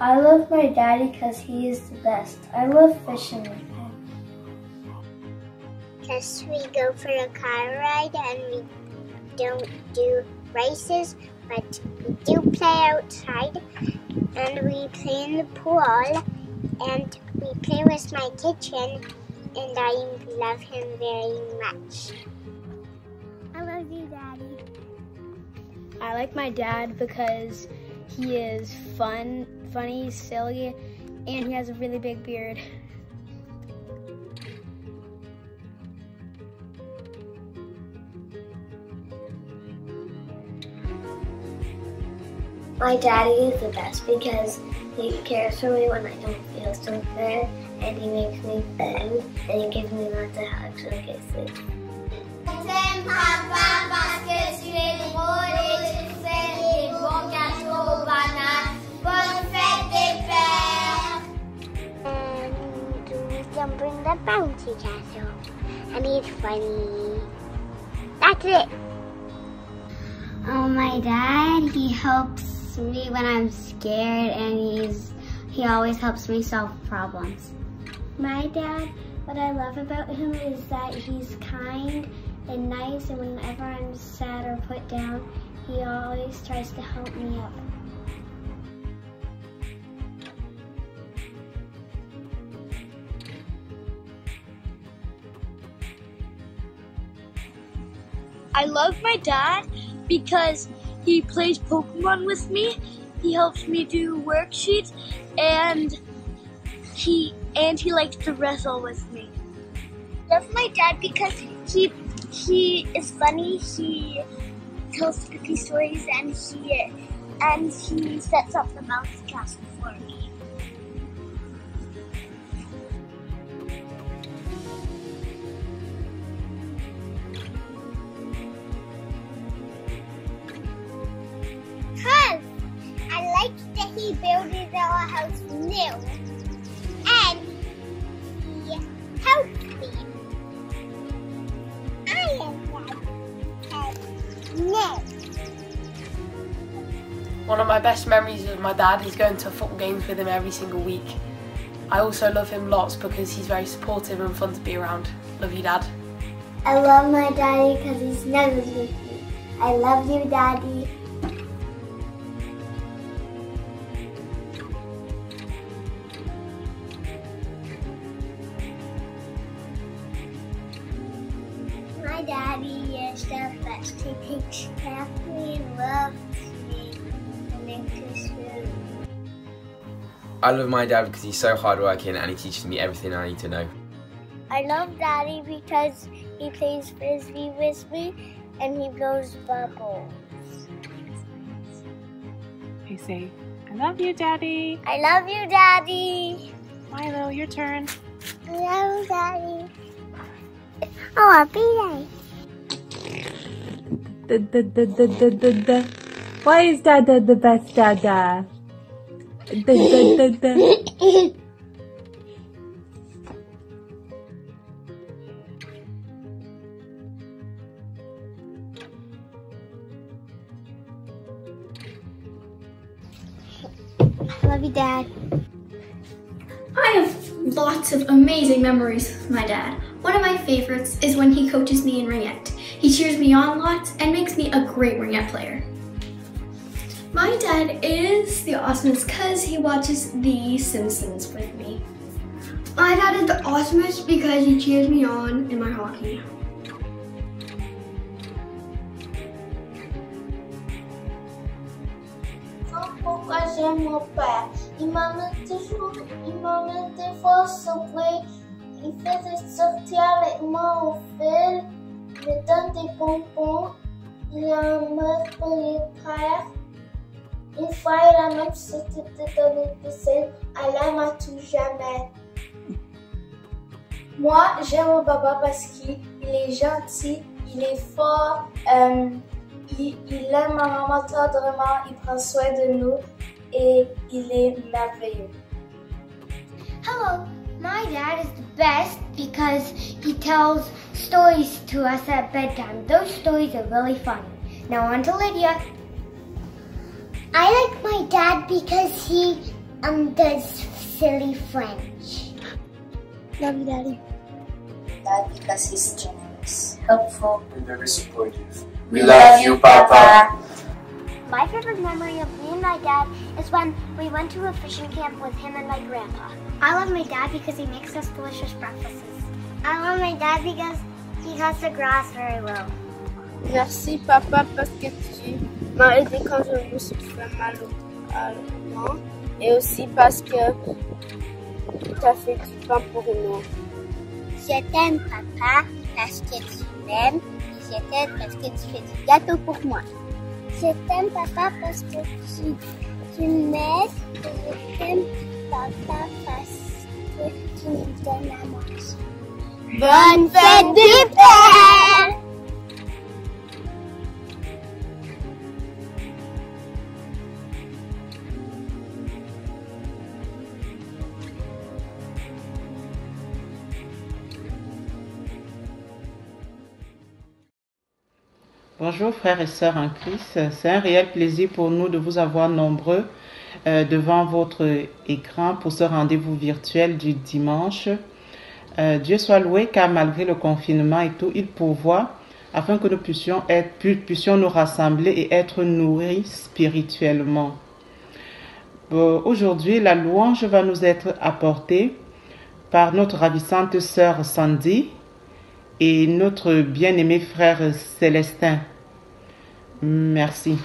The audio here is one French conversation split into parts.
I love my daddy because he is the best. I love fishing with him. Because we go for a car ride and we don't do races, but we do play outside and we play in the pool and we play with my kitchen and I love him very much. I love you, Daddy. I like my dad because he is funny, silly, and he has a really big beard. My daddy is the best because he cares for me when I don't feel so good, and he makes me food, and he gives me lots of hugs and kisses. J'aime papa parce que tu es drôle et tu fais des bons gâteaux aux bananes. Bonne fête des pères! And we can bring the bouncy castle. And he's funny. That's it. Oh, my dad, he helps me when I'm scared, and he always helps me solve problems. My dad, what I love about him is that he's kind and nice, and whenever I'm sad or put down, he always tries to help me up. I love my dad because he plays Pokemon with me, he helps me do worksheets, and he likes to wrestle with me. I love my dad because he is funny, he tells spooky stories, and he sets up the bouncy castle for me. Because I like that he built our house new, and he helps me. I am new. One of my best memories with my dad is going to football games with him every single week. I also love him lots because he's very supportive and fun to be around. Love you, Dad. I love my daddy because he's never with me. I love you, Daddy. My daddy is the best. He takes care of me and loves me and makes us food. I love my dad because he's so hardworking and he teaches me everything I need to know. I love Daddy because he plays frisbee with me and he blows bubbles. Okay, say, I love you, Daddy. I love you, Daddy. Milo, your turn. I love Daddy. Oh, happy day. Why is Dada the best Dada? I love you, Dad. I have lots of amazing memories with my dad. One of my favorites is when he coaches me in ringette. He cheers me on lots and makes me a great ringette player. My dad is the awesomest because he watches The Simpsons with me. My dad is the awesomest because he cheers me on in my hockey. Pourquoi j'aime mon père. Il m'amène des fois souper. Il fait sortir avec moi au fil. Il me donne des bonbons. Il a un meuf pour les frères. Une fois, il a même sorti de l'épicerie. Elle aime à tout jamais. Moi, j'aime mon papa parce qu'il est gentil, il est fort, il aime ma maman tendrement, il prend soin de nous et il est merveilleux. Hello, my dad is the best because he tells stories to us at bedtime. Those stories are really funny. Now on to Lydia. I like my dad because he Does silly French. Love you, Daddy. Dad, because he's generous, helpful, and very supportive. We love you, Papa. My favorite memory of me and my dad is when we went to a fishing camp with him and my grandpa. I love my dad because he makes us delicious breakfasts. I love my dad because he cuts the grass very well. Merci, Papa, parce que tu m'as aidé quand je me suis fait mal au ventre. Et aussi parce que tu as fait du pain pour nous. Je t'aime, Papa, parce que tu m'aimes. Et je t'aime parce que tu fais du gâteau pour moi. Je t'aime, Papa, parce que tu m'aides. Et je t'aime, Papa, parce que tu me donnes à manger. Bonne fête du père! Bonjour frères et sœurs en Christ, c'est un réel plaisir pour nous de vous avoir nombreux devant votre écran pour ce rendez-vous virtuel du dimanche. Dieu soit loué car malgré le confinement et tout, il pourvoit afin que nous puissions nous rassembler et être nourris spirituellement. Aujourd'hui, la louange va nous être apportée par notre ravissante sœur Sandy et notre bien-aimé frère Célestin. Merci.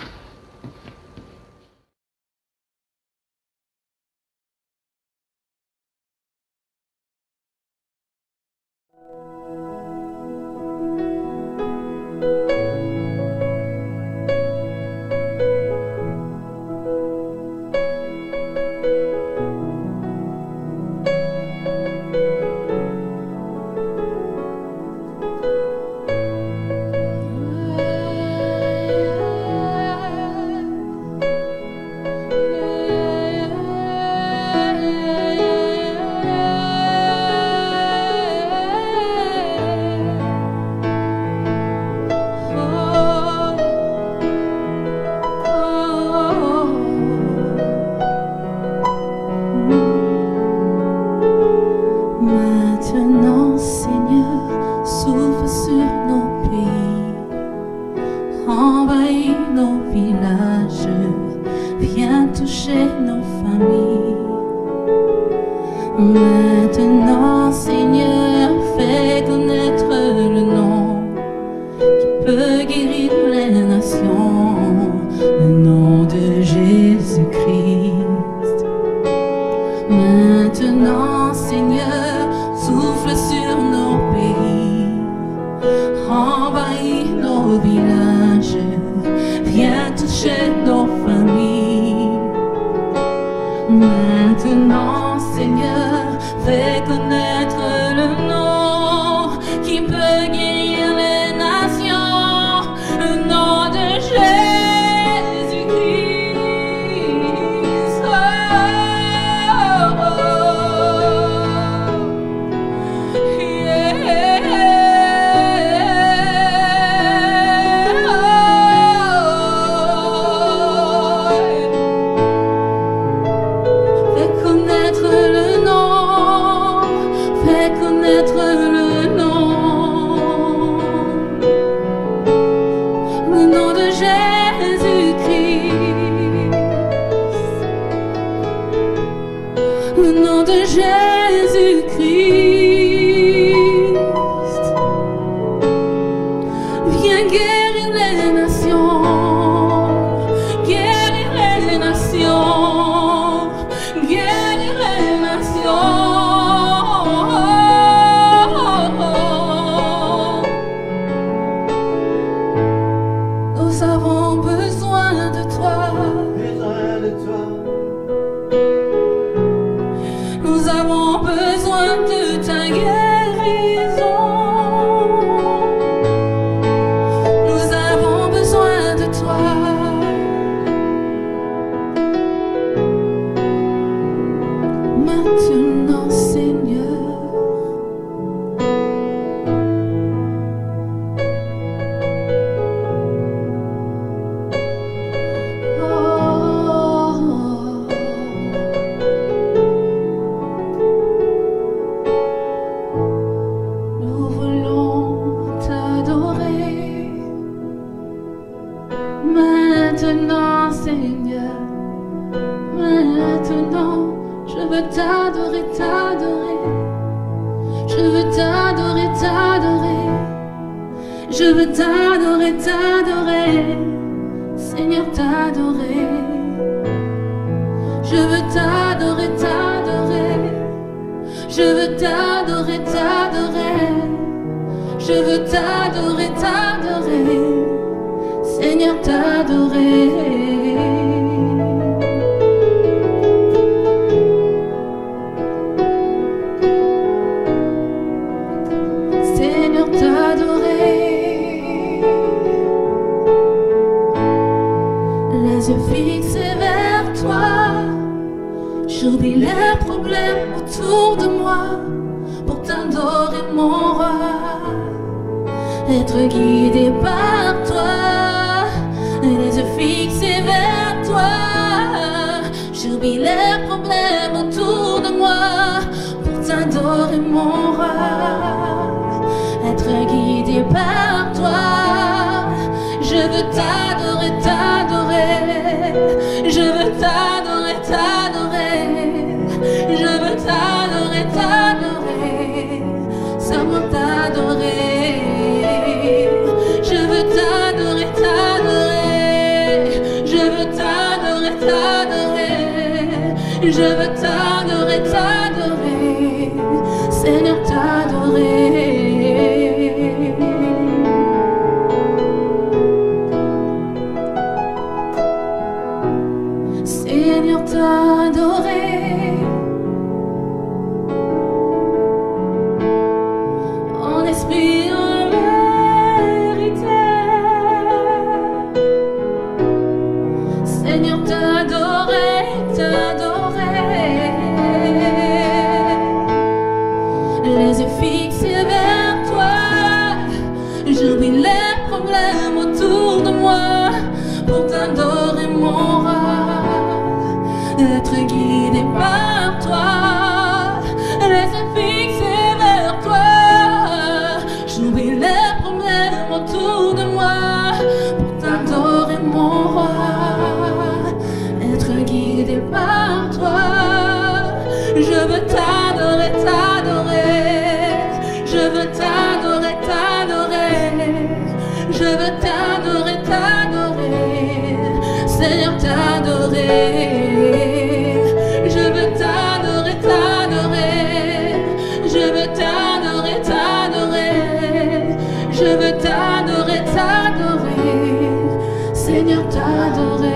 Maintenant, Seigneur, fais connaître le nom qui peut guérir les nations, le nom de Jésus-Christ. Maintenant, Seigneur, souffle sur nos pays, envahis nos villages, viens toucher nos familles. Maintenant, Seigneur, fais connaître le nom qui peut guérir les nations, le nom de Jésus-Christ. Oh, oh, oh. Yeah. Fais connaître le nom, fais connaître le nom de Jésus-Christ, le nom de Jésus-Christ. Viens guérir les nations, guérir les nations, guérir les nations. Nous avons besoin de toi. Nous avons besoin de ta guérison. Nous avons besoin de toi. Maintenant, Seigneur. Oh, veux t'adorer, t'adorer. Je veux t'adorer, t'adorer. Je veux t'adorer, t'adorer. Seigneur, t'adorer. Je veux t'adorer, t'adorer. Je veux t'adorer, t'adorer. Je veux t'adorer, t'adorer. Seigneur, t'adorer. Seigneur, t'adorer. Les yeux fixés vers toi, j'oublie les problèmes autour de moi pour t'adorer, mon roi. Être guidé par toi, les yeux fixés vers toi, j'oublie les problèmes autour de moi pour t'adorer, mon roi. Être guidé par toi, je veux t'adorer, t'adorer. Je veux t'adorer, t'adorer. Je veux t'adorer, t'adorer. Seulement t'adorer. Je veux t'adorer, t'adorer. Je veux t'adorer, t'adorer. Je veux t'adorer, t'adorer. Seigneur, t'adorer. Seigneur, t'adorer. En esprit, en vérité. Seigneur, t'adorer, t'adorer. Les yeux fixés vers toi, j'oublie les problèmes autour de moi pour t'adorer, mon roi. Être guidé par toi, les yeux fixés vers toi, j'oublie les problèmes autour de moi pour t'adorer, mon roi. Être guidé par toi, je veux t'adorer, t'adorer. Je veux t'adorer, t'adorer. Je veux t'adorer, t'adorer. Seigneur, t'adorer. Je veux t'adorer, t'adorer. Je veux t'adorer, t'adorer. Je veux t'adorer, t'adorer. Seigneur, t'adorer.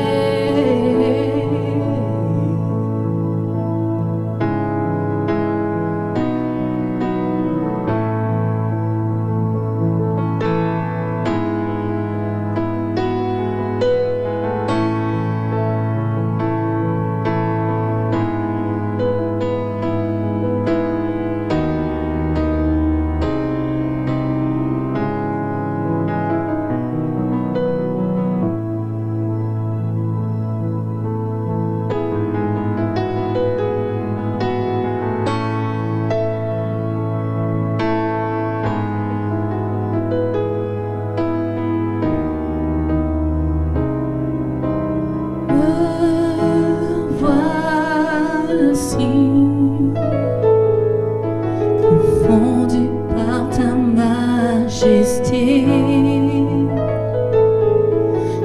Confondu par ta majesté,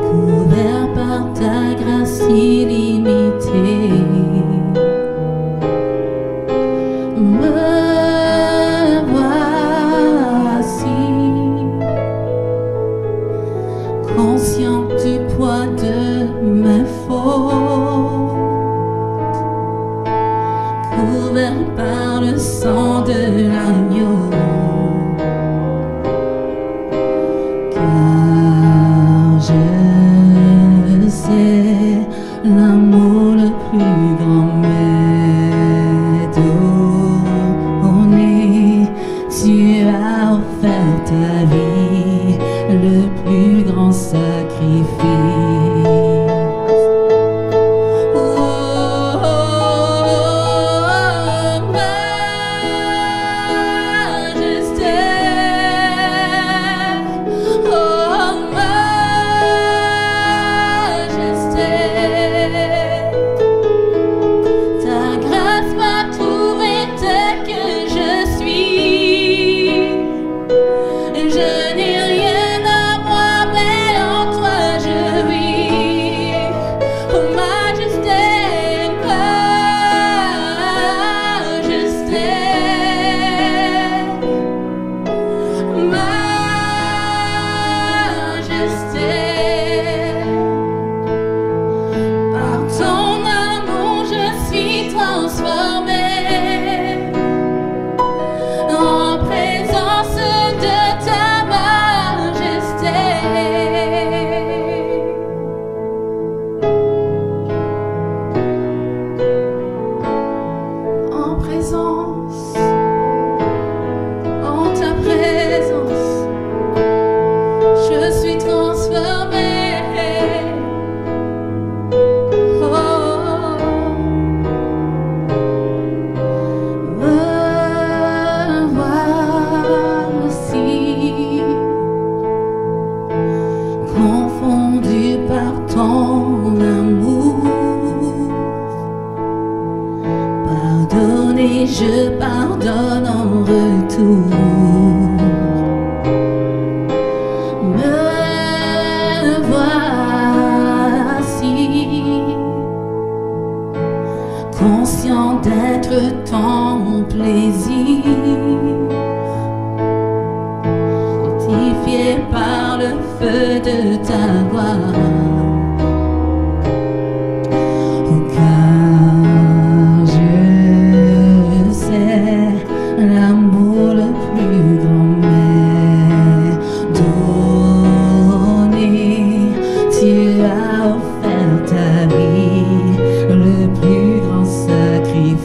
couvert par ta grâce illimitée. Me voici, conscient du poids de mes fautes, couvert par le sang de l'agneau. Car je sais l'amour le plus grand m'est donné. Tu as offert ta vie, le plus grand sacrifice. donné, je pardonne en retour. Me voici, conscient d'être ton plaisir, sanctifié par le feu de ta gloire. L'amour le plus grand m'est donné, tu as offert ta vie, le plus grand sacrifice.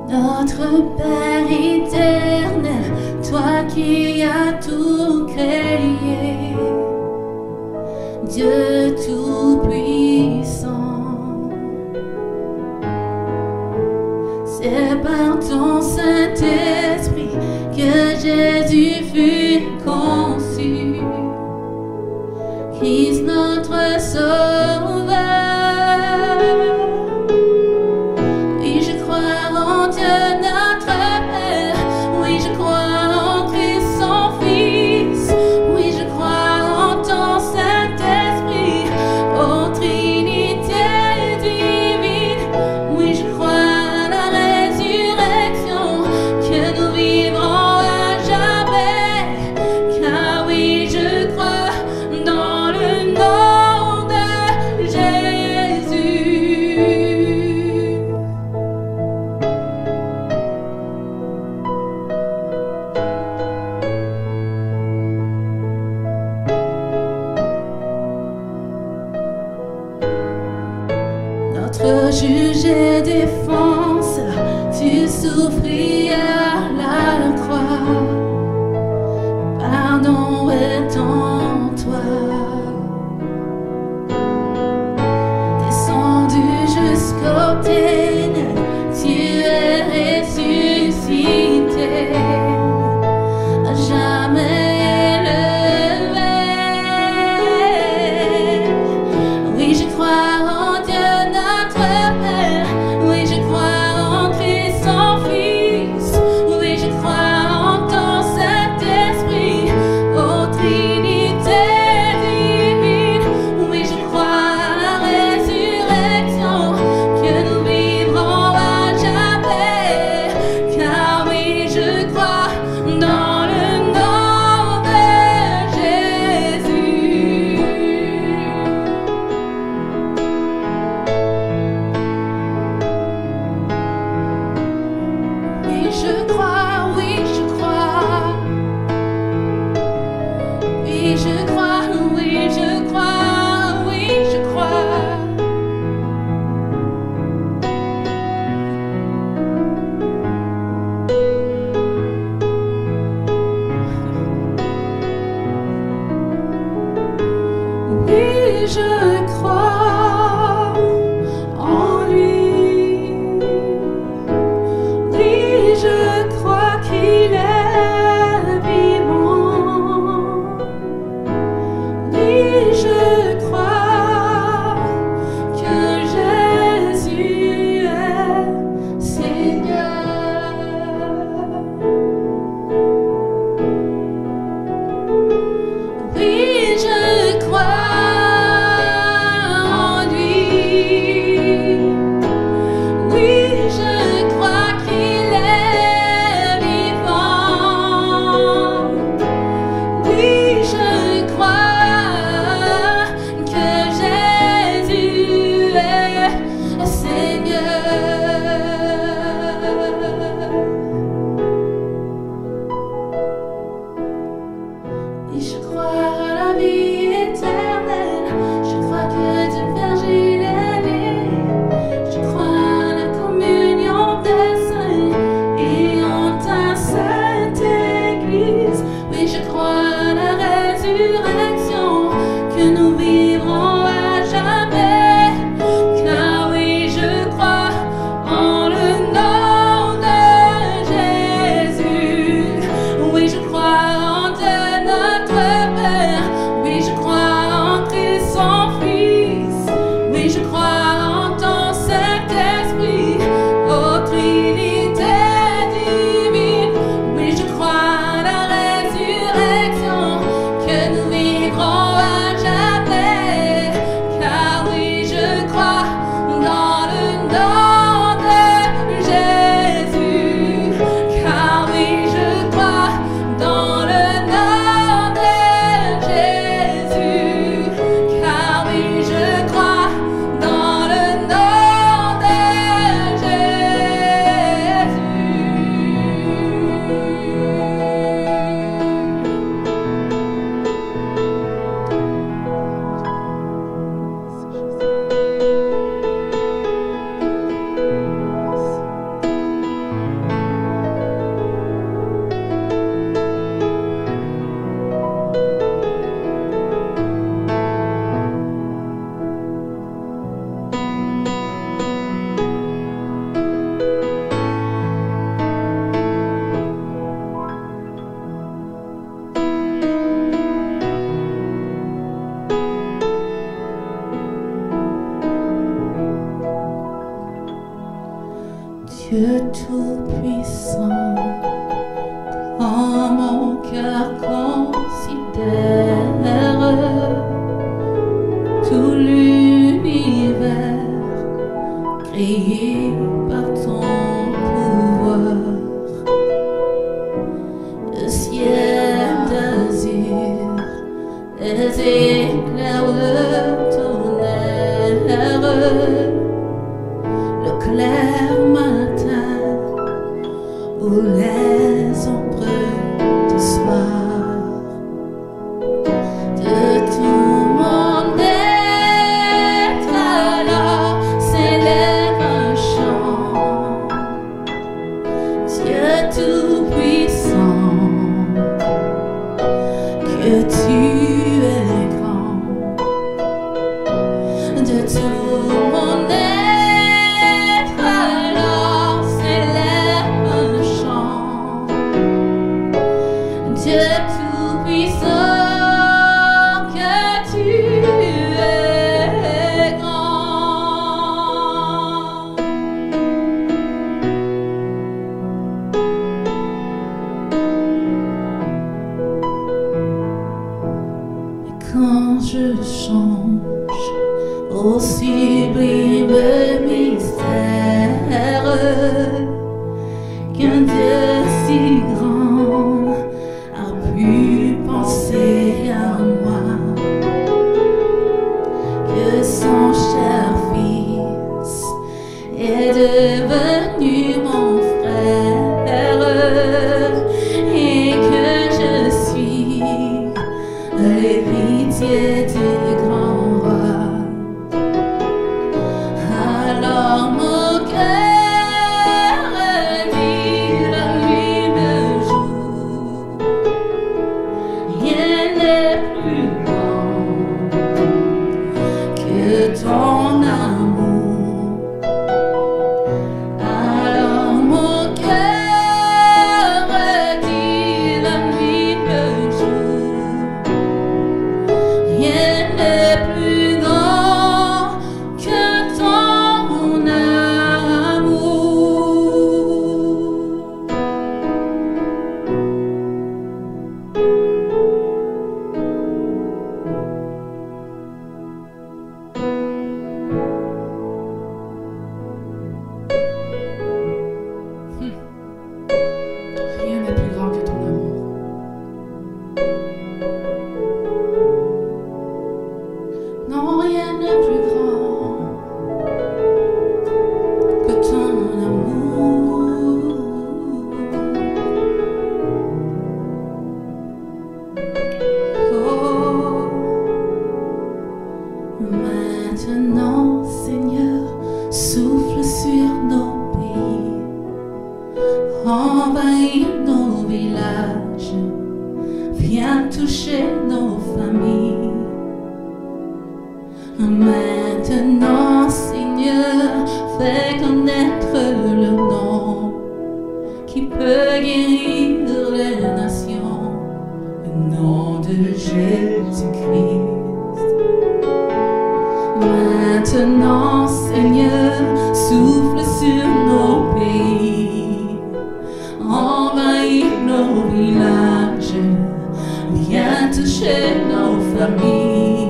Notre Père éternel, toi qui as tout créé, Dieu tout-puissant, c'est par ton Saint-Esprit que Jésus fut conçu, Christ notre Sauveur. Oui, je crois en Dieu notre Père, oui, je crois en Christ son Fils, oui, je crois en ton Saint-Esprit, ô Trinité divine, oui, je crois à la résurrection, que nous vivrons à jamais, car oui, je crois dans le nom de Jésus. Notre juge et défense, tu souffris à la croix. Pardon est en toi. Dieu tout-puissant, quand mon cœur considère tout l'univers créé par ton pouvoir, le ciel d'azur, les éclairs de tonnerre, le clair matin ou les ombres du soir, de tout mon être alors s'élève un chant. Dieu tout-puissant, que tu es grand, de tout mon être. Dieu tout-puissant, que tu es grand. Et quand je songe au sublime mystère qu'un Dieu si grand pu penser à moi, que son cher fils est devenu mon frère et que je suis héritier des grands rois. Alors mon cœur dit la nuit le jour, rien n'est plus grand que ton amour. Alors mon cœur dit la nuit le jour, rien n'est plus grand que ton amour. Rien n'est plus grand que ton amour. Non, rien n'est plus grand que ton amour. Oh, maintenant, Seigneur, souffle sur nos pays, envahis nos villages, viens toucher nos familles. Maintenant, Seigneur, fais connaître le nom qui peut guérir les nations, le nom de Jésus-Christ. Maintenant, Seigneur, souffle sur nos pays, envahis nos villages, viens toucher nos familles.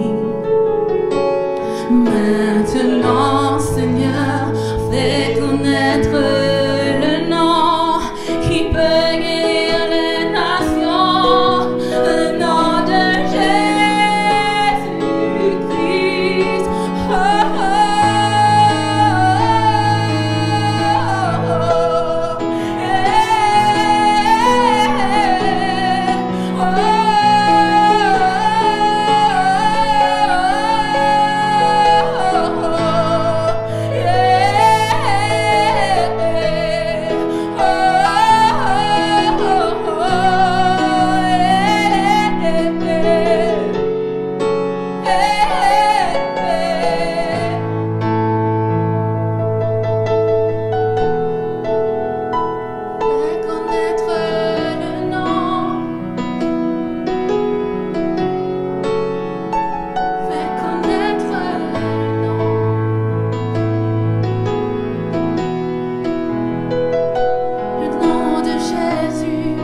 Maintenant, Seigneur, fais connaître le nom qui peut guérir les nations, le nom de Jésus-Christ. Oh, oh, oh, oh, fais connaître le nom, fais connaître le nom de Jésus,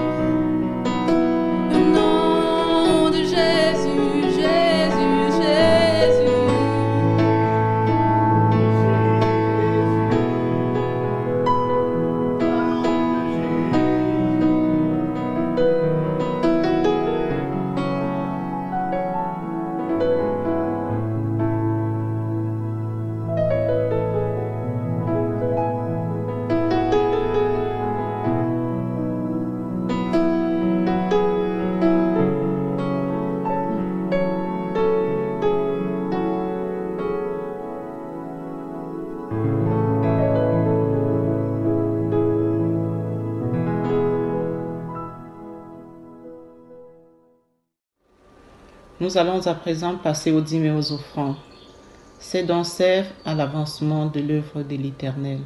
le nom de Jésus, Jésus, Jésus. Nous allons à présent passer aux dîmes et aux offrandes. Ces dons servent à l'avancement de l'œuvre de l'Éternel.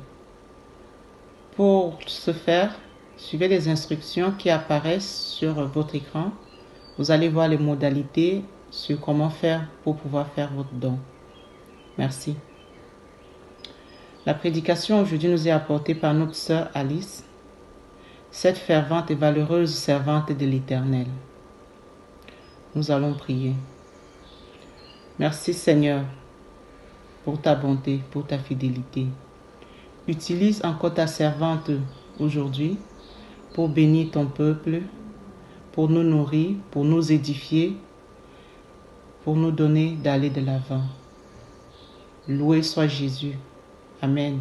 Pour ce faire, suivez les instructions qui apparaissent sur votre écran. Vous allez voir les modalités sur comment faire pour pouvoir faire votre don. Merci. La prédication aujourd'hui nous est apportée par notre sœur Alice, cette fervente et valeureuse servante de l'Éternel. Nous allons prier. Merci Seigneur pour ta bonté, pour ta fidélité. Utilise encore ta servante aujourd'hui pour bénir ton peuple, pour nous nourrir, pour nous édifier, pour nous donner d'aller de l'avant. Loué soit Jésus. Amen.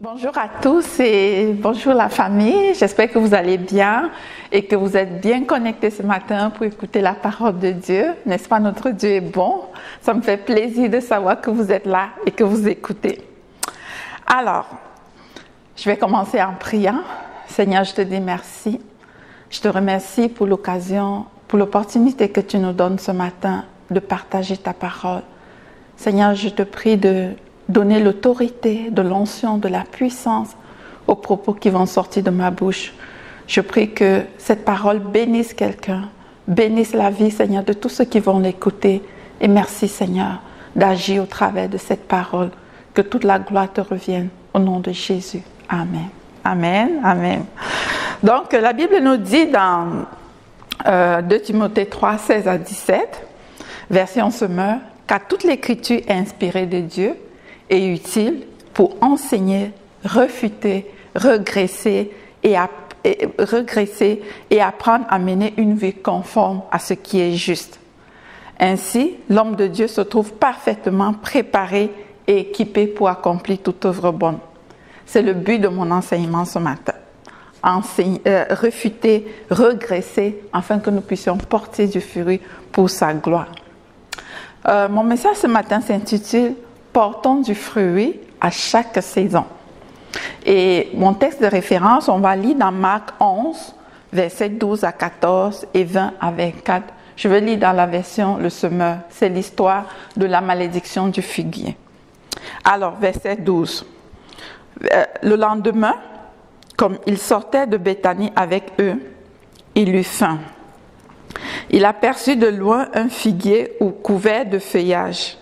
Bonjour à tous et bonjour la famille. J'espère que vous allez bien et que vous êtes bien connectés ce matin pour écouter la parole de Dieu. N'est-ce pas, notre Dieu est bon? Ça me fait plaisir de savoir que vous êtes là et que vous écoutez. Alors, je vais commencer en priant. Seigneur, je te dis merci. Je te remercie pour l'occasion, pour l'opportunité que tu nous donnes ce matin de partager ta parole. Seigneur, je te prie de donner l'autorité, de l'onction, de la puissance aux propos qui vont sortir de ma bouche. Je prie que cette parole bénisse quelqu'un, bénisse la vie, Seigneur, de tous ceux qui vont l'écouter. Et merci, Seigneur, d'agir au travers de cette parole. Que toute la gloire te revienne au nom de Jésus. Amen. Amen. Amen. Donc, la Bible nous dit dans 2 Timothée 3, 16 à 17, version Semeur, car toute l'écriture est inspirée de Dieu et utile pour enseigner, refuter, regresser et apprendre à mener une vie conforme à ce qui est juste. Ainsi, l'homme de Dieu se trouve parfaitement préparé et équipé pour accomplir toute œuvre bonne. C'est le but de mon enseignement ce matin. Refuter, regresser, afin que nous puissions porter du fruit pour sa gloire. Mon message ce matin s'intitule « Portons du fruit à chaque saison ». Et mon texte de référence, on va lire dans Marc 11, versets 12 à 14 et 20 à 24. Je vais lire dans la version Le Semeur. C'est l'histoire de la malédiction du figuier. Alors, verset 12. Le lendemain, comme il sortait de Béthanie avec eux, il eut faim. Il aperçut de loin un figuier couvert de feuillage.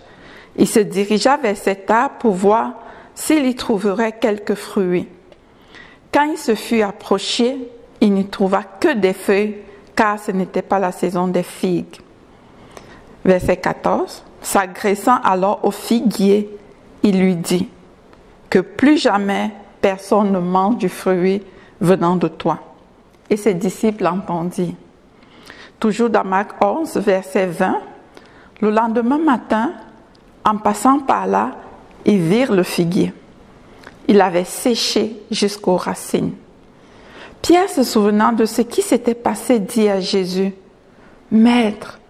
Il se dirigea vers cet arbre pour voir s'il y trouverait quelques fruits. Quand il se fut approché, il n'y trouva que des feuilles, car ce n'était pas la saison des figues. Verset 14. S'adressant alors au figuier, il lui dit que plus jamais personne ne mange du fruit venant de toi. Et ses disciples l'entendirent. Toujours dans Marc 11, verset 20, le lendemain matin, en passant par là, ils virent le figuier. Il avait séché jusqu'aux racines. Pierre, se souvenant de ce qui s'était passé, dit à Jésus, « Maître,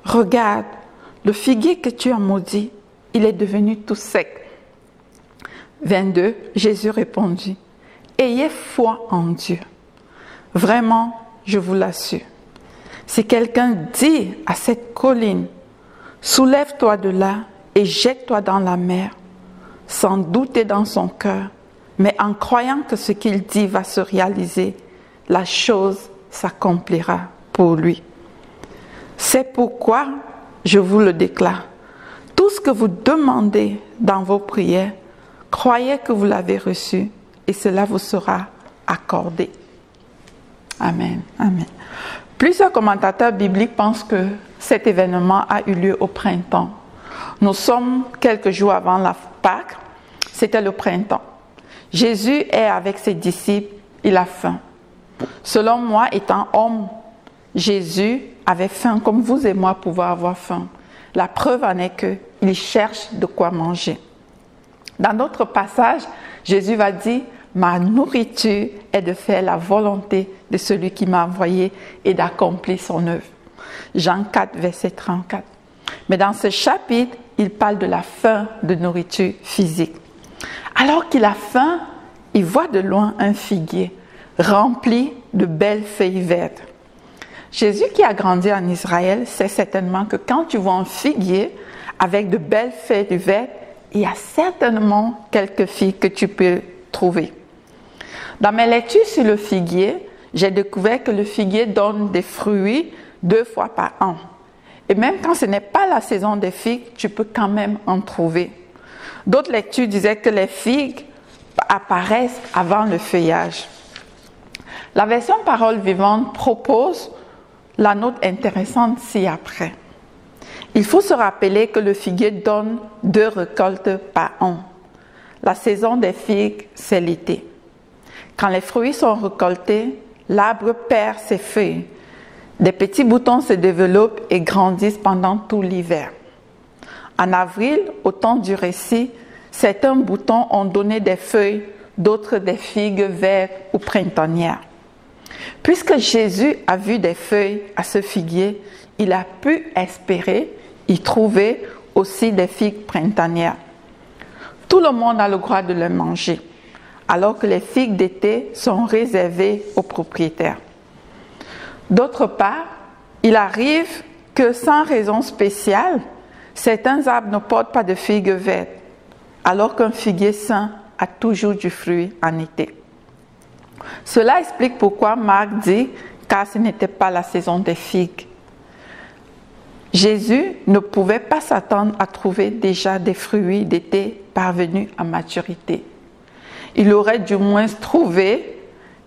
regarde, le figuier que tu as maudit, il est devenu tout sec. » 22, Jésus répondit, « Ayez foi en Dieu. Vraiment, je vous l'assure. Si quelqu'un dit à cette colline, « Soulève-toi de là et jette-toi dans la mer », sans douter dans son cœur, mais en croyant que ce qu'il dit va se réaliser, la chose s'accomplira pour lui. C'est pourquoi je vous le déclare. Tout ce que vous demandez dans vos prières, croyez que vous l'avez reçu et cela vous sera accordé. Amen. Amen. Plusieurs commentateurs bibliques pensent que cet événement a eu lieu au printemps. Nous sommes quelques jours avant la Pâque, c'était le printemps. Jésus est avec ses disciples, il a faim. Selon moi, étant homme, Jésus avait faim comme vous et moi pouvons avoir faim. La preuve en est qu'il cherche de quoi manger. Dans d'autres passages, Jésus va dire « Ma nourriture est de faire la volonté de celui qui m'a envoyé et d'accomplir son œuvre. » Jean 4, verset 34. Mais dans ce chapitre, il parle de la faim de nourriture physique. Alors qu'il a faim, il voit de loin un figuier rempli de belles feuilles vertes. Jésus qui a grandi en Israël sait certainement que quand tu vois un figuier avec de belles feuilles vertes, il y a certainement quelques figues que tu peux trouver. Dans mes lectures sur le figuier, j'ai découvert que le figuier donne des fruits 2 fois par an. Et même quand ce n'est pas la saison des figues, tu peux quand même en trouver. D'autres lectures disaient que les figues apparaissent avant le feuillage. La version Parole vivante propose la note intéressante ci-après. Il faut se rappeler que le figuier donne 2 récoltes par an. La saison des figues, c'est l'été. Quand les fruits sont récoltés, l'arbre perd ses feuilles. Des petits boutons se développent et grandissent pendant tout l'hiver. En avril, au temps du récit, certains boutons ont donné des feuilles d'autres des figues vertes ou printanières. Puisque Jésus a vu des feuilles à ce figuier, il a pu espérer y trouver aussi des figues printanières. Tout le monde a le droit de les manger, alors que les figues d'été sont réservées aux propriétaires. D'autre part, il arrive que sans raison spéciale, certains arbres ne portent pas de figues vertes, alors qu'un figuier sain a toujours du fruit en été. Cela explique pourquoi Marc dit « car ce n'était pas la saison des figues ». Jésus ne pouvait pas s'attendre à trouver déjà des fruits d'été parvenus à maturité. Il aurait du moins trouvé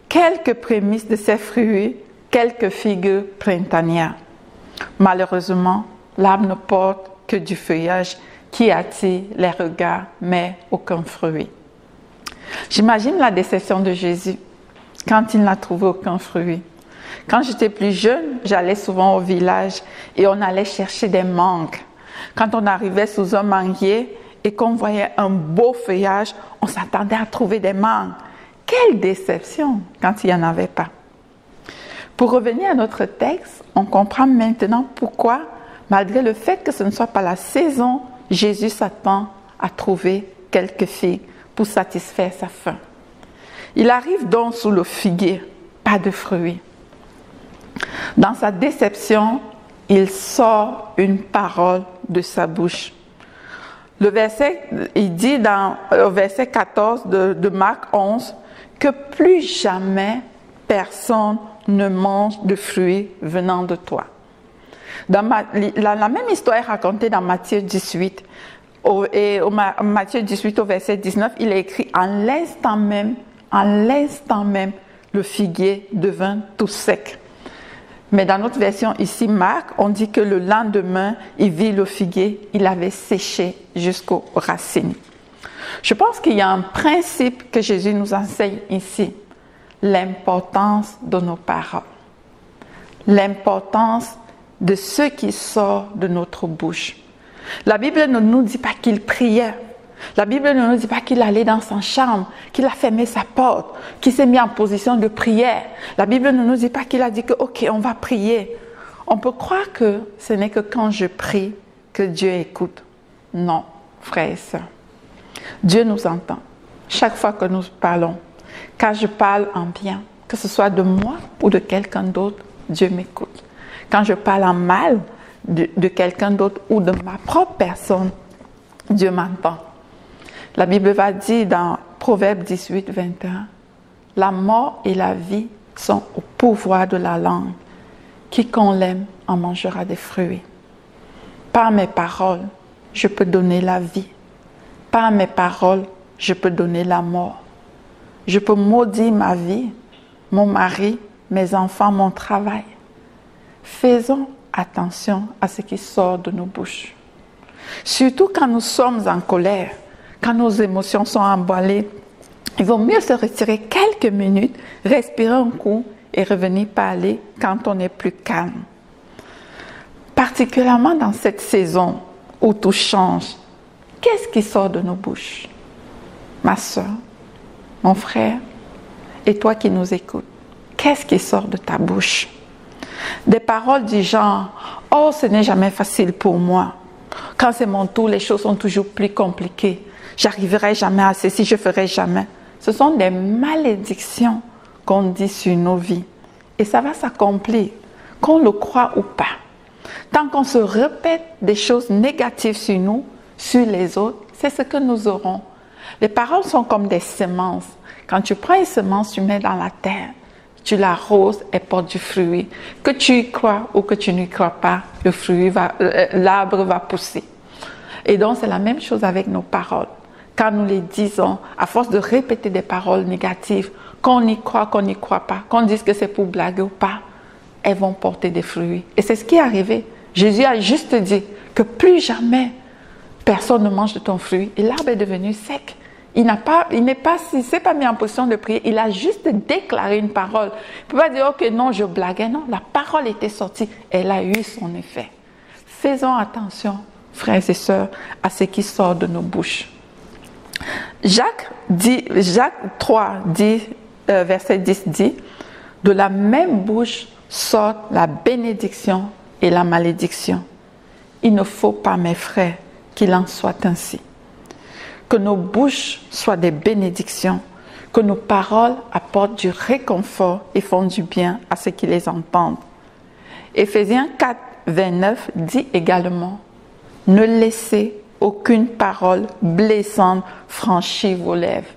quelques prémices de ces fruits, quelques figues printanières. Malheureusement, l'arbre ne porte que du feuillage qui attire les regards, mais aucun fruit. J'imagine la déception de Jésus quand il n'a trouvé aucun fruit. Quand j'étais plus jeune, j'allais souvent au village et on allait chercher des mangues. Quand on arrivait sous un manguier et qu'on voyait un beau feuillage, on s'attendait à trouver des mangues. Quelle déception quand il n'y en avait pas. Pour revenir à notre texte, on comprend maintenant pourquoi, malgré le fait que ce ne soit pas la saison, Jésus s'attend à trouver quelques figues pour satisfaire sa faim. Il arrive donc sous le figuier, pas de fruits. Dans sa déception, il sort une parole de sa bouche. Le verset, il dit dans le verset 14 de Marc 11 que plus jamais personne ne mange de fruits venant de toi. La même histoire est racontée dans Matthieu 18. Et Matthieu 18 au verset 19, il est écrit « En l'instant même, le figuier devint tout sec. » Mais dans notre version ici, Marc, on dit que le lendemain, il vit le figuier, il avait séché jusqu'aux racines. Je pense qu'il y a un principe que Jésus nous enseigne ici, l'importance de nos paroles, l'importance de ce qui sort de notre bouche. La Bible ne nous dit pas qu'il priait. La Bible ne nous dit pas qu'il allait dans sa chambre, qu'il a fermé sa porte, qu'il s'est mis en position de prière. La Bible ne nous dit pas qu'il a dit que, ok, on va prier. On peut croire que ce n'est que quand je prie que Dieu écoute. Non, frères et sœurs. Dieu nous entend chaque fois que nous parlons. Quand je parle en bien, que ce soit de moi ou de quelqu'un d'autre, Dieu m'écoute. Quand je parle en mal de quelqu'un d'autre ou de ma propre personne, Dieu m'entend. La Bible va dire dans Proverbe 18, 21, « La mort et la vie sont au pouvoir de la langue. Quiconque l'aime en mangera des fruits. » Par mes paroles, je peux donner la vie. Par mes paroles, je peux donner la mort. Je peux maudire ma vie, mon mari, mes enfants, mon travail. Faisons attention à ce qui sort de nos bouches. Surtout quand nous sommes en colère, quand nos émotions sont emballées, il vaut mieux se retirer quelques minutes, respirer un coup et revenir parler quand on est plus calme. Particulièrement dans cette saison où tout change, qu'est-ce qui sort de nos bouches? Ma soeur, mon frère, et toi qui nous écoutes, qu'est-ce qui sort de ta bouche? Des paroles du genre « Oh, ce n'est jamais facile pour moi. Quand c'est mon tour, les choses sont toujours plus compliquées. J'arriverai jamais à ceci, je ferai jamais. » Ce sont des malédictions qu'on dit sur nos vies. Et ça va s'accomplir, qu'on le croit ou pas. Tant qu'on se répète des choses négatives sur nous, sur les autres, c'est ce que nous aurons. Les paroles sont comme des semences. Quand tu prends une semence, tu mets dans la terre, tu l'arroses, elle porte du fruit. Que tu y crois ou que tu n'y crois pas, l'arbre va pousser. Et donc, c'est la même chose avec nos paroles. Quand nous les disons, à force de répéter des paroles négatives, qu'on y croit, qu'on n'y croit pas, qu'on dise que c'est pour blaguer ou pas, elles vont porter des fruits. Et c'est ce qui est arrivé. Jésus a juste dit que plus jamais personne ne mange de ton fruit. Et l'arbre est devenu sec. Il ne s'est pas mis en position de prier. Il a juste déclaré une parole. Il ne peut pas dire, ok, non, je blaguais. Non, la parole était sortie. Elle a eu son effet. Faisons attention, frères et sœurs, à ce qui sort de nos bouches. Jacques 3, verset 10 dit, « De la même bouche sortent la bénédiction et la malédiction. Il ne faut pas, mes frères, qu'il en soit ainsi. Que nos bouches soient des bénédictions, que nos paroles apportent du réconfort et font du bien à ceux qui les entendent. » Éphésiens 4, 29 dit également, « Ne laissez aucune parole blessante franchir vos lèvres. »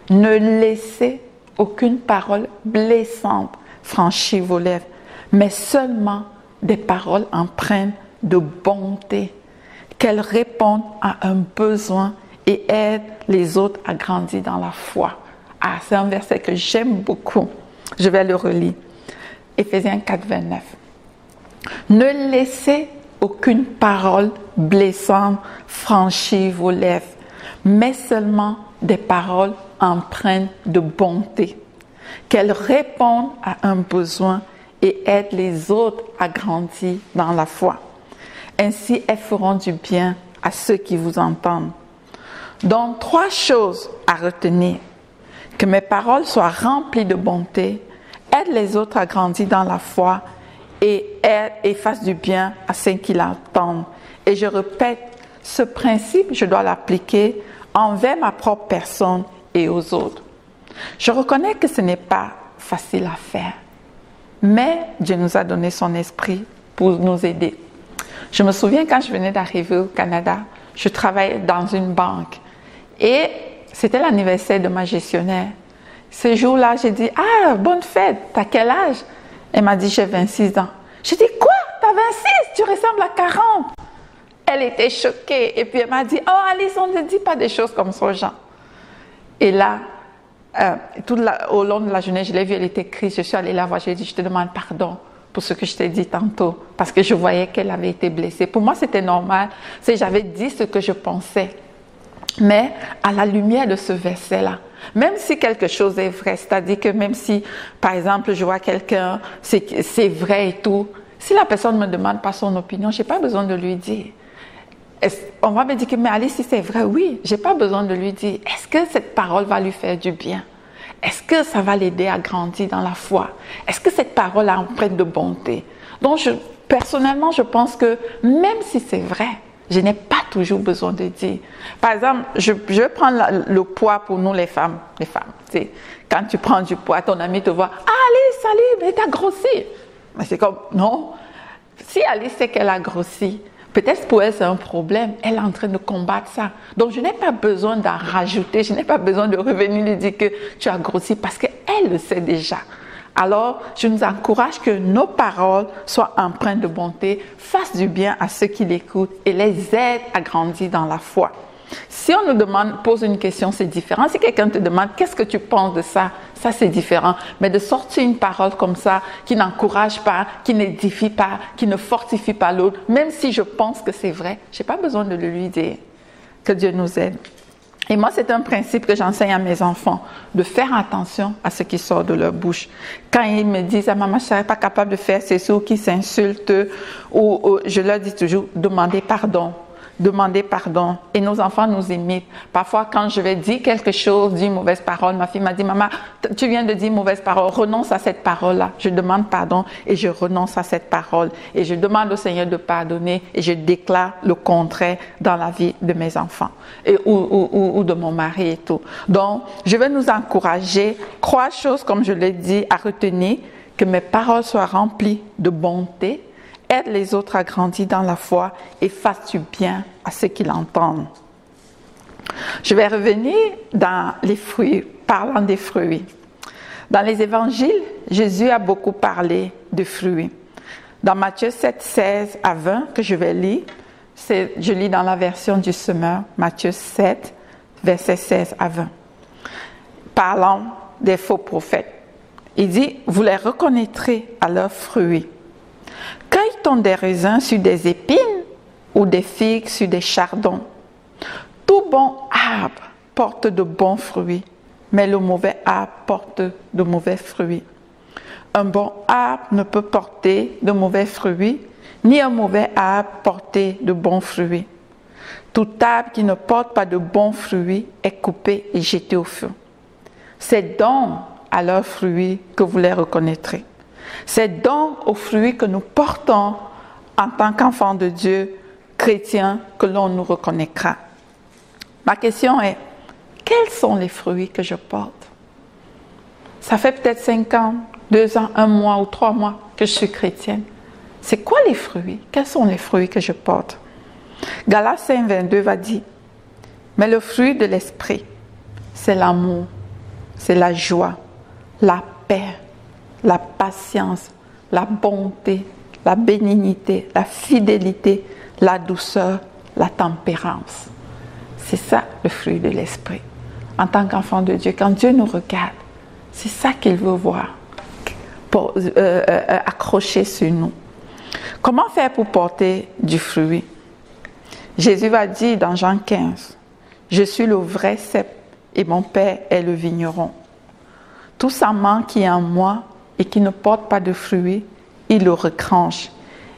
Ne laissez aucune parole blessante franchir vos lèvres, mais seulement des paroles empreintes de bonté, qu'elles répondent à un besoin et aident les autres à grandir dans la foi. Ah, c'est un verset que j'aime beaucoup. Je vais le relire. Éphésiens 4, 29. Ne laissez aucune parole blessante franchir vos lèvres, mais seulement des paroles empreintes de bonté, qu'elles répondent à un besoin et aident les autres à grandir dans la foi. Ainsi, elles feront du bien à ceux qui vous entendent. Donc, 3 choses à retenir. Que mes paroles soient remplies de bonté, aident les autres à grandir dans la foi et fassent du bien à ceux qui l'entendent. Et je répète, ce principe, je dois l'appliquer envers ma propre personne et aux autres. Je reconnais que ce n'est pas facile à faire, mais Dieu nous a donné son esprit pour nous aider. Je me souviens quand je venais d'arriver au Canada, je travaillais dans une banque et c'était l'anniversaire de ma gestionnaire. Ce jour-là, j'ai dit, « Ah, bonne fête, t'as quel âge ?» Elle m'a dit, « J'ai 26 ans. » J'ai dit, « Quoi? T'as 26? Tu ressembles à 40. » Elle était choquée et puis elle m'a dit, « Oh Alice, on ne dit pas des choses comme ça aux gens. » Et là, au long de la journée, je l'ai vue, elle était triste. Je suis allée la voir, j'ai dit, « Je te demande pardon pour ce que je t'ai dit tantôt. » Parce que je voyais qu'elle avait été blessée. Pour moi, c'était normal. J'avais dit ce que je pensais. Mais à la lumière de ce verset-là, même si quelque chose est vrai, c'est-à-dire que même si, par exemple, je vois quelqu'un, c'est vrai et tout, si la personne ne me demande pas son opinion, je n'ai pas besoin de lui dire. On va me dire que, mais Alice, si c'est vrai, oui, je n'ai pas besoin de lui dire. Est-ce que cette parole va lui faire du bien? Est-ce que ça va l'aider à grandir dans la foi? Est-ce que cette parole est empreinte de bonté? Donc, personnellement, je pense que même si c'est vrai, je n'ai pas toujours besoin de dire. Par exemple, je vais prendre le poids pour nous les femmes. Les femmes, tu sais, quand tu prends du poids, ton ami te voit, « Ah Alice, salut, mais t'as grossi. » Mais c'est comme, non. Si Alice sait qu'elle a grossi, peut-être pour elle c'est un problème, elle est en train de combattre ça. Donc je n'ai pas besoin d'en rajouter, je n'ai pas besoin de revenir lui dire que tu as grossi parce qu'elle le sait déjà. Alors, je nous encourage que nos paroles soient empreintes de bonté, fassent du bien à ceux qui l'écoutent et les aident à grandir dans la foi. Si on nous pose une question, c'est différent. Si quelqu'un te demande « Qu'est-ce que tu penses de ça ?» Ça, c'est différent. Mais de sortir une parole comme ça, qui n'encourage pas, qui n'édifie pas, qui ne fortifie pas l'autre, même si je pense que c'est vrai, je n'ai pas besoin de le lui dire. Que Dieu nous aide. Et moi, c'est un principe que j'enseigne à mes enfants, de faire attention à ce qui sort de leur bouche. Quand ils me disent « Ah, maman, je ne serais pas capable de faire ceci » ou qu'ils s'insultent, ou je leur dis toujours « Demandez pardon ». Demander pardon. Et nos enfants nous imitent. Parfois, quand je vais dire quelque chose, dire une mauvaise parole, ma fille m'a dit « Maman, tu viens de dire une mauvaise parole, renonce à cette parole-là. » Je demande pardon et je renonce à cette parole. Et je demande au Seigneur de pardonner et je déclare le contraire dans la vie de mes enfants ou de mon mari et tout. Donc, je vais nous encourager, 3 choses, comme je l'ai dit, à retenir, que mes paroles soient remplies de bonté, aide les autres à grandir dans la foi et fasse du bien à ceux qui l'entendent. Je vais revenir dans les fruits, parlant des fruits. Dans les évangiles, Jésus a beaucoup parlé de fruits. Dans Matthieu 7, 16 à 20, que je vais lire, je lis dans la version du Semeur, Matthieu 7, versets 16 à 20. Parlant des faux prophètes. Il dit, vous les reconnaîtrez à leurs fruits. Cueille-t-on des raisins sur des épines ou des figues sur des chardons? Tout bon arbre porte de bons fruits, mais le mauvais arbre porte de mauvais fruits. Un bon arbre ne peut porter de mauvais fruits, ni un mauvais arbre porter de bons fruits. Toute arbre qui ne porte pas de bons fruits est coupé et jeté au feu. C'est donc à leurs fruits que vous les reconnaîtrez. C'est donc aux fruits que nous portons en tant qu'enfants de Dieu, chrétiens, que l'on nous reconnaîtra. Ma question est, quels sont les fruits que je porte? Ça fait peut-être 5 ans, 2 ans, 1 mois ou 3 mois que je suis chrétienne. C'est quoi les fruits? Quels sont les fruits que je porte? Galates 5, 22 va dire, mais le fruit de l'esprit, c'est l'amour, c'est la joie, la paix, la patience, la bonté, la bénignité, la fidélité, la douceur, la tempérance. C'est ça le fruit de l'esprit. En tant qu'enfant de Dieu, quand Dieu nous regarde, c'est ça qu'il veut voir, pour accrocher sur nous. Comment faire pour porter du fruit? Jésus va dire dans Jean 15, « Je suis le vrai cep et mon Père est le vigneron. Tout sarment qui est en moi et qui ne porte pas de fruit, il le retranche.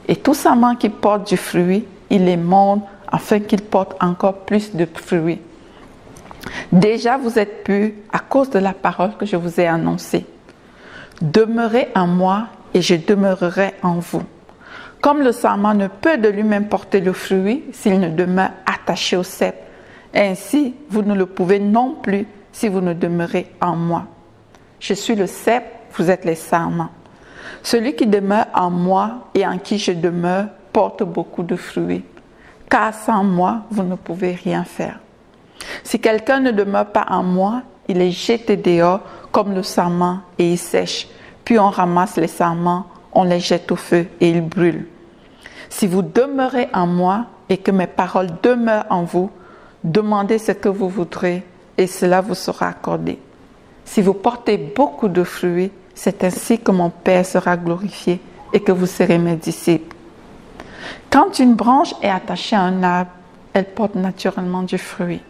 Et tout sarment qui porte du fruit, il les monte afin qu'il porte encore plus de fruits. Déjà vous êtes purs à cause de la parole que je vous ai annoncée. Demeurez en moi et je demeurerai en vous. Comme le sarment ne peut de lui-même porter le fruit s'il ne demeure attaché au cep, ainsi vous ne le pouvez non plus si vous ne demeurez en moi. Je suis le cep, vous êtes les sarments. Celui qui demeure en moi et en qui je demeure porte beaucoup de fruits, car sans moi vous ne pouvez rien faire. Si quelqu'un ne demeure pas en moi, il est jeté dehors comme le sarment et il sèche. Puis on ramasse les sarments, on les jette au feu et ils brûlent. Si vous demeurez en moi et que mes paroles demeurent en vous, demandez ce que vous voudrez et cela vous sera accordé. Si vous portez beaucoup de fruits, c'est ainsi que mon Père sera glorifié et que vous serez mes disciples. Quand une branche est attachée à un arbre, elle porte naturellement du fruit.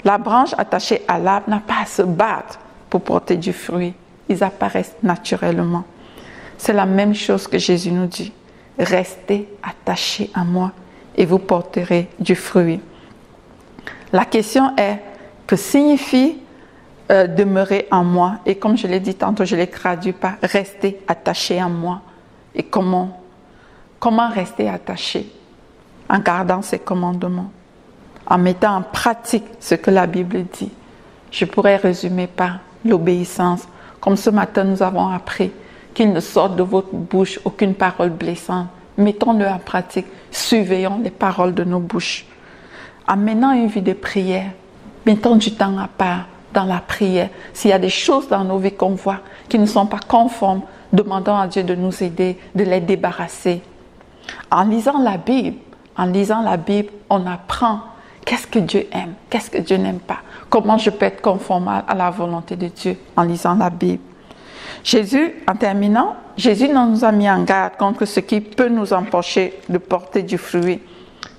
La branche attachée à l'arbre n'a pas à se battre pour porter du fruit. Ils apparaissent naturellement. C'est la même chose que Jésus nous dit. Restez attachés à moi et vous porterez du fruit. La question est, que signifie demeurer en moi? Et comme je l'ai dit tantôt, je l'ai traduit par rester attaché à moi. Et comment rester attaché? En gardant ses commandements, en mettant en pratique ce que la Bible dit. Je pourrais résumer par l'obéissance. Comme ce matin, nous avons appris qu'il ne sorte de votre bouche aucune parole blessante. Mettons-le en pratique. Surveillons les paroles de nos bouches. En menant une vie de prière, mettons du temps à part dans la prière. S'il y a des choses dans nos vies qu'on voit qui ne sont pas conformes, demandons à Dieu de nous aider, de les débarrasser. En lisant la Bible, on apprend qu'est-ce que Dieu aime, qu'est-ce que Dieu n'aime pas. Comment je peux être conforme à la volonté de Dieu en lisant la Bible. Jésus, en terminant, Jésus nous a mis en garde contre ce qui peut nous empêcher de porter du fruit.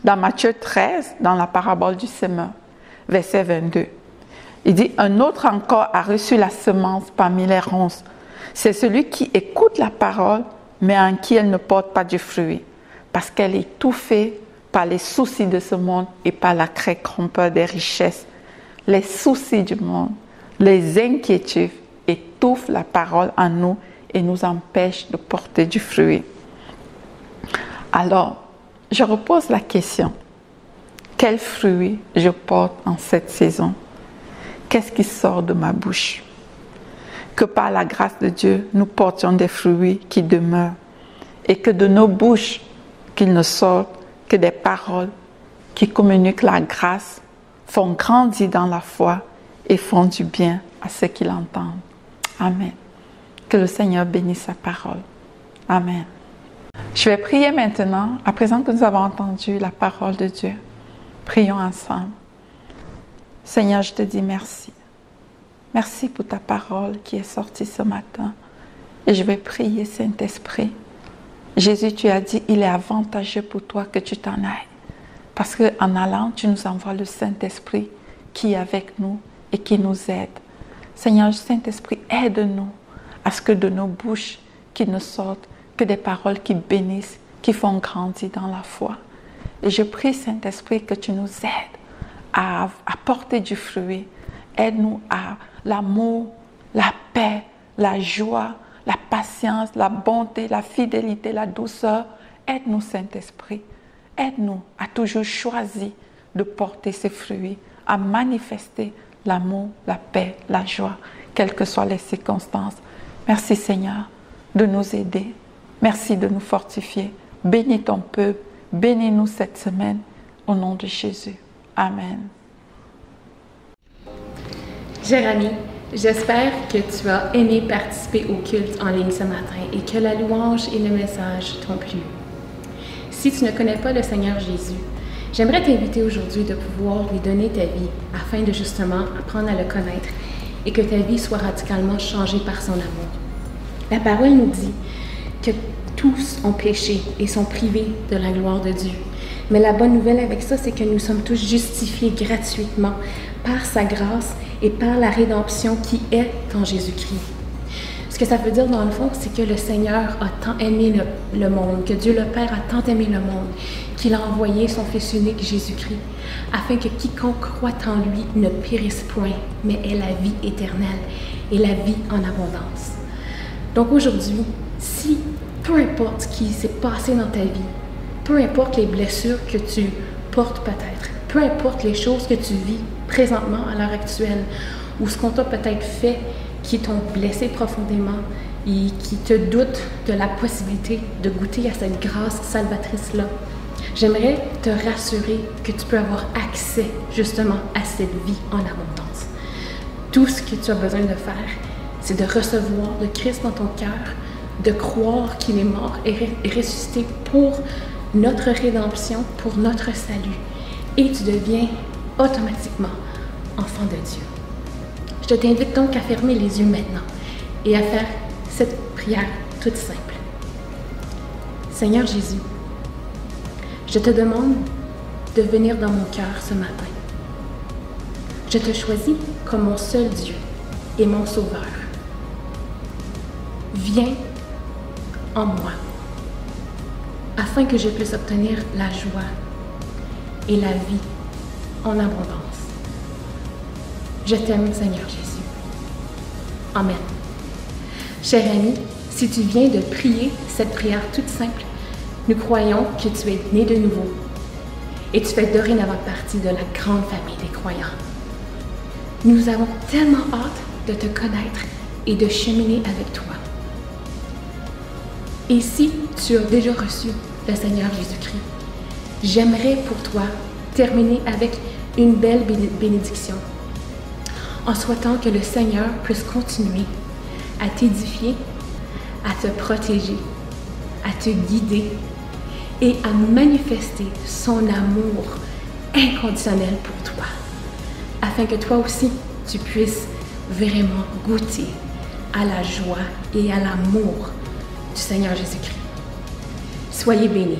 Dans Matthieu 13, dans la parabole du semeur, verset 22, il dit « Un autre encore a reçu la semence parmi les ronces. C'est celui qui écoute la parole, mais en qui elle ne porte pas du fruit, parce qu'elle est étouffée par les soucis de ce monde et par la crainte des richesses. Les soucis du monde, les inquiétudes étouffent la parole en nous et nous empêchent de porter du fruit. » Alors, je repose la question. Quel fruit je porte en cette saison? Qu'est-ce qui sort de ma bouche? Que par la grâce de Dieu, nous portions des fruits qui demeurent et que de nos bouches, qu'il ne sorte que des paroles qui communiquent la grâce, font grandir dans la foi et font du bien à ceux qui l'entendent. Amen. Que le Seigneur bénisse sa parole. Amen. Je vais prier maintenant, à présent que nous avons entendu la parole de Dieu. Prions ensemble. Seigneur, je te dis merci. Merci pour ta parole qui est sortie ce matin. Et je vais prier, Saint-Esprit. Jésus, tu as dit, il est avantageux pour toi que tu t'en ailles. Parce qu'en allant, tu nous envoies le Saint-Esprit qui est avec nous et qui nous aide. Seigneur, Saint-Esprit, aide-nous à ce que de nos bouches qui ne sortent que des paroles qui bénissent, qui font grandir dans la foi. Et je prie, Saint-Esprit, que tu nous aides à porter du fruit. Aide-nous à l'amour, la paix, la joie, la patience, la bonté, la fidélité, la douceur. Aide-nous, Saint-Esprit. Aide-nous à toujours choisir de porter ces fruits, à manifester l'amour, la paix, la joie, quelles que soient les circonstances. Merci, Seigneur, de nous aider. Merci de nous fortifier. Bénis ton peuple. Bénis-nous cette semaine. Au nom de Jésus. Amen. Jérémie, j'espère que tu as aimé participer au culte en ligne ce matin et que la louange et le message t'ont plu. Si tu ne connais pas le Seigneur Jésus, j'aimerais t'inviter aujourd'hui de pouvoir lui donner ta vie afin de justement apprendre à le connaître et que ta vie soit radicalement changée par son amour. La parole nous dit que tous ont péché et sont privés de la gloire de Dieu. Mais la bonne nouvelle avec ça, c'est que nous sommes tous justifiés gratuitement par sa grâce et par la rédemption qui est en Jésus-Christ. Ce que ça veut dire dans le fond, c'est que le Seigneur a tant aimé le monde, que Dieu le Père a tant aimé le monde, qu'il a envoyé son Fils unique Jésus-Christ, afin que quiconque croit en lui ne périsse point, mais ait la vie éternelle et la vie en abondance. Donc aujourd'hui, si peu importe ce qui s'est passé dans ta vie, peu importe les blessures que tu portes peut-être, peu importe les choses que tu vis présentement à l'heure actuelle, ou ce qu'on t'a peut-être fait qui t'ont blessé profondément et qui te doutent de la possibilité de goûter à cette grâce salvatrice-là, j'aimerais te rassurer que tu peux avoir accès justement à cette vie en abondance. Tout ce que tu as besoin de faire, c'est de recevoir le Christ dans ton cœur, de croire qu'il est mort et ressuscité pour notre rédemption, pour notre salut. Et tu deviens automatiquement enfant de Dieu. Je t'invite donc à fermer les yeux maintenant et à faire cette prière toute simple. Seigneur Jésus, je te demande de venir dans mon cœur ce matin. Je te choisis comme mon seul Dieu et mon Sauveur. Viens en moi, afin que je puisse obtenir la joie et la vie en abondance. Je t'aime, Seigneur Jésus. Amen. Cher ami, si tu viens de prier cette prière toute simple, nous croyons que tu es né de nouveau et tu fais dorénavant partie de la grande famille des croyants. Nous avons tellement hâte de te connaître et de cheminer avec toi. Et si tu as déjà reçu le Seigneur Jésus-Christ, j'aimerais pour toi terminer avec une belle bénédiction en souhaitant que le Seigneur puisse continuer à t'édifier, à te protéger, à te guider et à manifester son amour inconditionnel pour toi, afin que toi aussi tu puisses vraiment goûter à la joie et à l'amour du Seigneur Jésus-Christ. Soyez bénis.